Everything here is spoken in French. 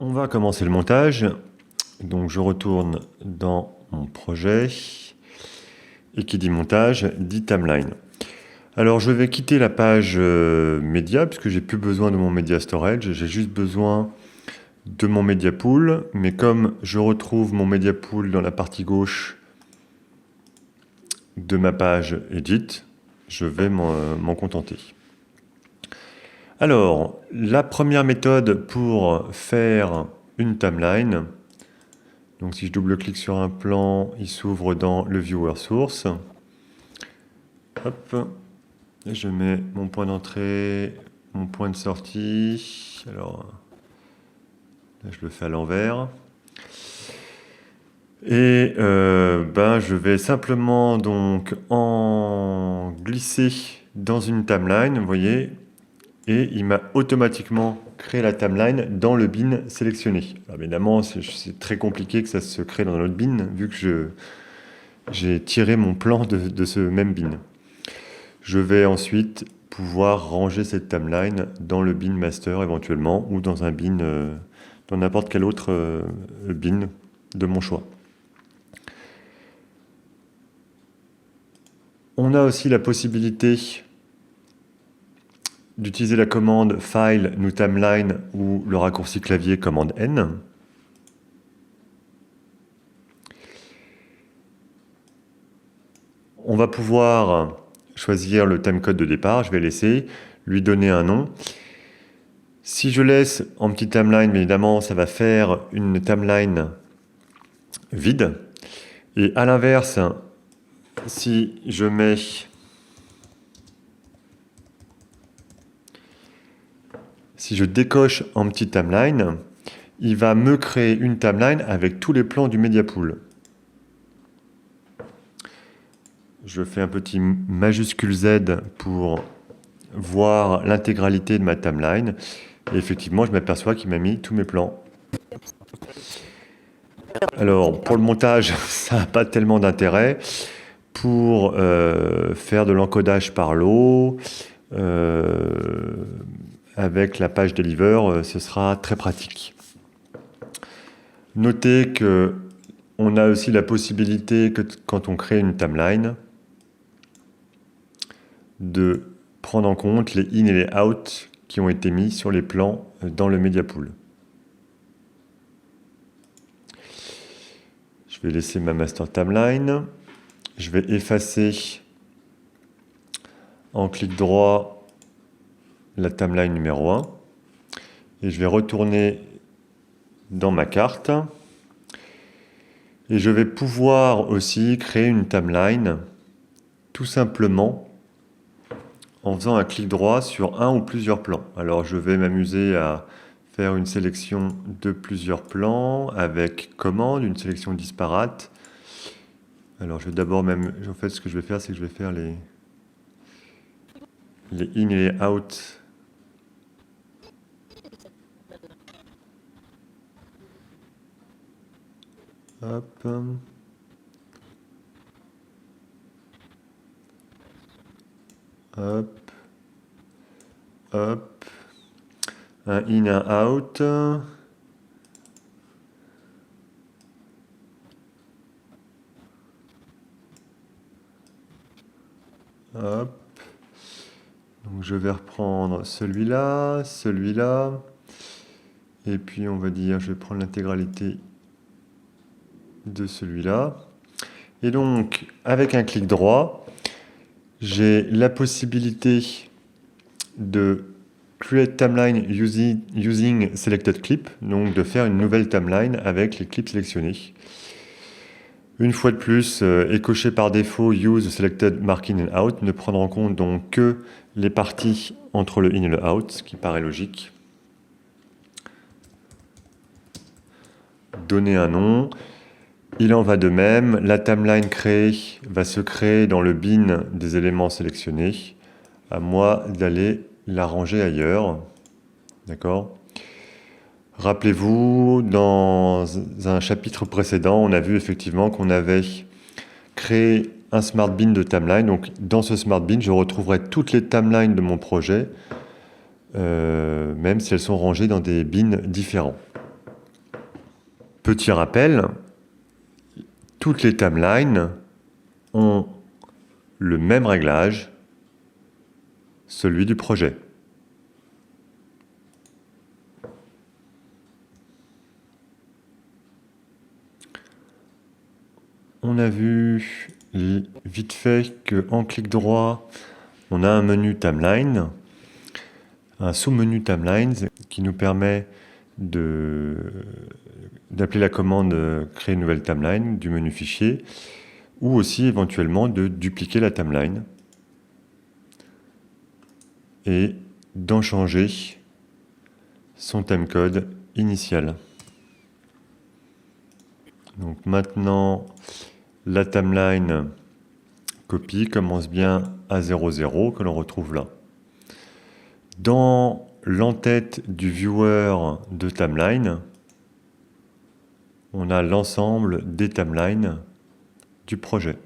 On va commencer le montage. Donc je retourne dans mon projet. Et qui dit montage, dit timeline. Alors je vais quitter la page média, puisque j'ai plus besoin de mon media storage. J'ai juste besoin de mon media pool. Mais comme je retrouve mon media pool dans la partie gauche de ma page edit, je vais m'en contenter. Alors, la première méthode pour faire une timeline, donc si je double-clique sur un plan, il s'ouvre dans le viewer source. Hop, et je mets mon point d'entrée, mon point de sortie. Alors, là, je le fais à l'envers. Et je vais simplement donc en glisser dans une timeline, vous voyez, et il m'a automatiquement créé la timeline dans le bin sélectionné. Alors évidemment, c'est très compliqué que ça se crée dans un autre bin, vu que j'ai tiré mon plan de ce même bin. Je vais ensuite pouvoir ranger cette timeline dans le bin master éventuellement, ou dans un bin, dans n'importe quel autre bin de mon choix. On a aussi la possibilité d'utiliser la commande File, New Timeline ou le raccourci clavier commande N. On va pouvoir choisir le timecode de départ, je vais laisser, lui donner un nom. Si je laisse en petit timeline, bien évidemment, ça va faire une timeline vide. Et à l'inverse, si je mets si je décoche en petit timeline, il va me créer une timeline avec tous les plans du media pool. Je fais un petit majuscule Z pour voir l'intégralité de ma timeline. Et effectivement, je m'aperçois qu'il m'a mis tous mes plans. Alors, pour le montage, ça n'a pas tellement d'intérêt. Pour faire de l'encodage par lot, avec la page Deliver, ce sera très pratique. Notez qu'on a aussi la possibilité, que quand on crée une timeline, de prendre en compte les in et les out qui ont été mis sur les plans dans le media pool. Je vais laisser ma master timeline. Je vais effacer en clic droit la timeline numéro 1 et je vais retourner dans ma carte et je vais pouvoir aussi créer une timeline tout simplement en faisant un clic droit sur un ou plusieurs plans. Alors je vais m'amuser à faire une sélection de plusieurs plans avec commande, une sélection disparate. Alors je vais d'abord en fait ce que je vais faire, c'est que je vais faire les in et les out. Hop. Hop. Hop. Un in, un out. Hop. Donc je vais reprendre celui-là, celui-là. Et puis on va dire, je vais prendre l'intégralité de celui-là. Et donc, avec un clic droit, j'ai la possibilité de create timeline using selected clip, donc de faire une nouvelle timeline avec les clips sélectionnés. Une fois de plus, est coché par défaut use selected marking and out, ne prendre en compte donc que les parties entre le in et le out, ce qui paraît logique. Donner un nom. Il en va de même, la timeline créée va se créer dans le bin des éléments sélectionnés, à moi d'aller la ranger ailleurs. D'accord ? Rappelez-vous, dans un chapitre précédent, on a vu effectivement qu'on avait créé un smart bin de timeline. Donc dans ce smart bin, je retrouverai toutes les timelines de mon projet, même si elles sont rangées dans des bins différents. Petit rappel, toutes les timelines ont le même réglage, celui du projet. On a vu vite fait qu'en clic droit, on a un menu timeline, un sous-menu timelines qui nous permet d'appeler la commande créer une nouvelle timeline du menu fichier, ou aussi éventuellement de dupliquer la timeline et d'en changer son timecode initial. Donc maintenant, la timeline copie commence bien à 00 que l'on retrouve là. Dans l'entête du viewer de timeline, on a l'ensemble des timelines du projet.